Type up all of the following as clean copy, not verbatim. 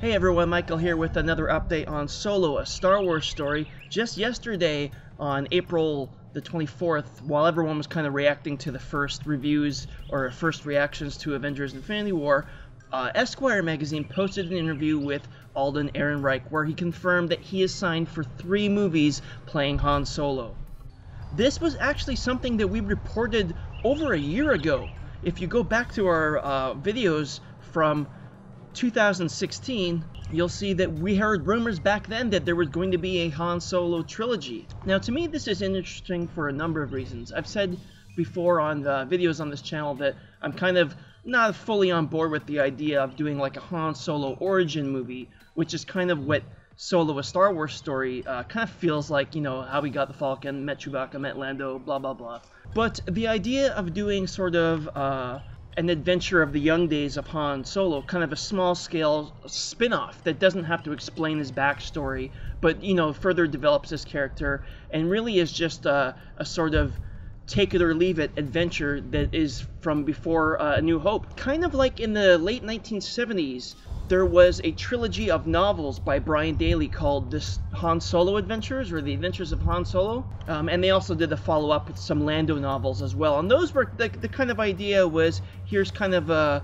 Hey everyone, Michael here with another update on Solo, a Star Wars story. Just yesterday, on April the 24th, while everyone was kind of reacting to the first reviews or first reactions to Avengers Infinity War, Esquire magazine posted an interview with Alden Ehrenreich where he confirmed that he is signed for 3 movies playing Han Solo. This was actually something that we reported over a year ago. If you go back to our videos from 2016, you'll see that we heard rumors back then that there was going to be a Han Solo trilogy. Now, to me, this is interesting for a number of reasons. I've said before on videos on this channel that I'm kind of not fully on board with the idea of doing like a Han Solo origin movie, which is kind of what Solo, a Star Wars story kind of feels like, you know, how we got the Falcon, met Chewbacca, met Lando, blah, blah, blah. But the idea of doing sort of an adventure of the young days of Han Solo, kind of a small-scale spin-off that doesn't have to explain his backstory, but, you know, further develops his character, and really is just a sort of take-it-or-leave-it adventure that is from before A New Hope. Kind of like in the late 1970s, there was a trilogy of novels by Brian Daley called The Han Solo Adventures, or The Adventures of Han Solo. And they also did a follow-up with some Lando novels as well. And those were, the kind of idea was, here's kind of a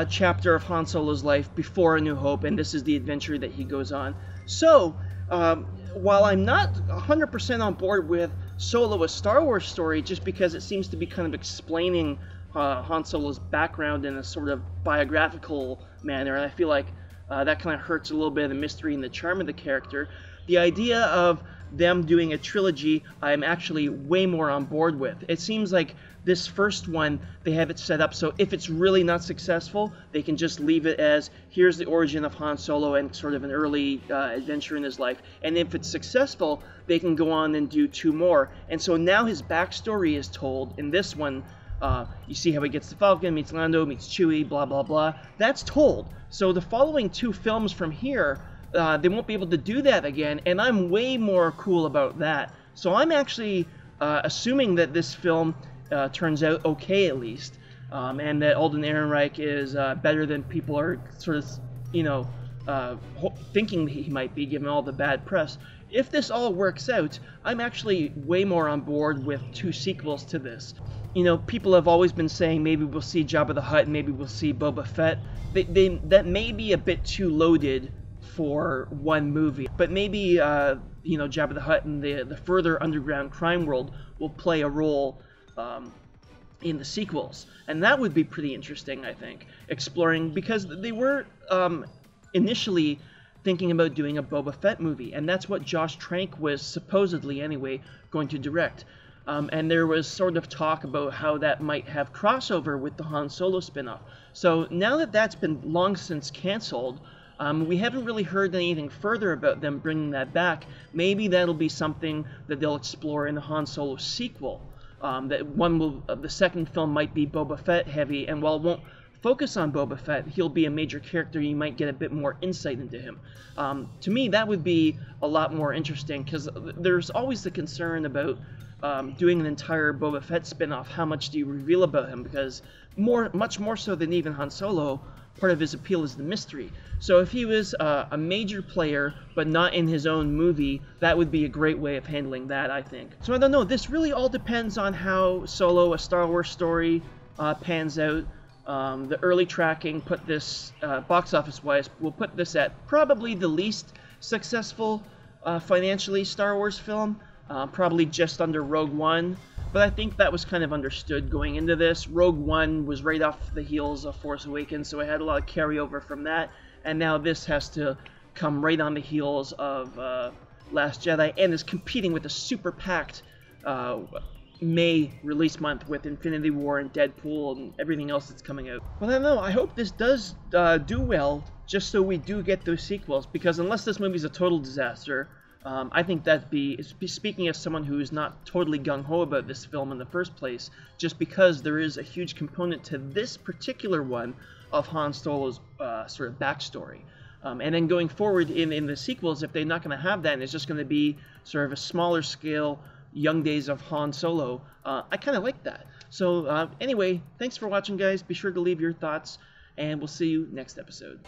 chapter of Han Solo's life before A New Hope, and this is the adventure that he goes on. So, while I'm not 100% on board with Solo, a Star Wars story, just because it seems to be kind of explaining Han Solo's background in a sort of biographical manner, and I feel like that kind of hurts a little bit of the mystery and the charm of the character. The idea of them doing a trilogy, I'm actually way more on board with. It seems like this first one, they have it set up so if it's really not successful, they can just leave it as, here's the origin of Han Solo and sort of an early adventure in his life. And if it's successful, they can go on and do 2 more. And so now his backstory is told in this one. You see how he gets the Falcon, meets Lando, meets Chewie, blah, blah, blah. That's told. So the following 2 films from here, they won't be able to do that again, and I'm way more cool about that. So I'm actually assuming that this film turns out okay, at least, and that Alden Ehrenreich is better than people are sort of, you know, thinking he might be, given all the bad press. If this all works out, I'm actually way more on board with 2 sequels to this. You know, people have always been saying maybe we'll see Jabba the Hutt and maybe we'll see Boba Fett. That may be a bit too loaded for one movie, but maybe you know, Jabba the Hutt and the further underground crime world will play a role in the sequels, and that would be pretty interesting, I think, exploring, because they were initially thinking about doing a Boba Fett movie, and that's what Josh Trank was supposedly, anyway, going to direct. And there was sort of talk about how that might have crossover with the Han Solo spinoff. So now that that's been long since canceled, we haven't really heard anything further about them bringing that back. Maybe that'll be something that they'll explore in the Han Solo sequel. The second film might be Boba Fett heavy, and while it won't focus on Boba Fett, he'll be a major character. You might get a bit more insight into him. To me, that would be a lot more interesting, because there's always the concern about doing an entire Boba Fett spin-off. How much do you reveal about him? Because much more so than even Han Solo, part of his appeal is the mystery. So if he was a major player, but not in his own movie, that would be a great way of handling that, I think. So I don't know, this really all depends on how Solo, a Star Wars story, pans out. The early tracking put this, box office-wise, will put this at probably the least successful financially Star Wars film. Probably just under Rogue One, but I think that was kind of understood going into this. Rogue One was right off the heels of Force Awakens, so it had a lot of carryover from that, and now this has to come right on the heels of Last Jedi, and is competing with a super packed May release month with Infinity War and Deadpool and everything else that's coming out. Well, I don't know, I hope this does do well, just so we do get those sequels, because unless this movie's a total disaster, I think that'd be, speaking as someone who is not totally gung-ho about this film in the first place, just because there is a huge component to this particular one of Han Solo's sort of backstory. And then going forward in the sequels, if they're not going to have that, and it's just going to be sort of a smaller scale young days of Han Solo, I kind of like that. So anyway, thanks for watching, guys. Be sure to leave your thoughts and we'll see you next episode.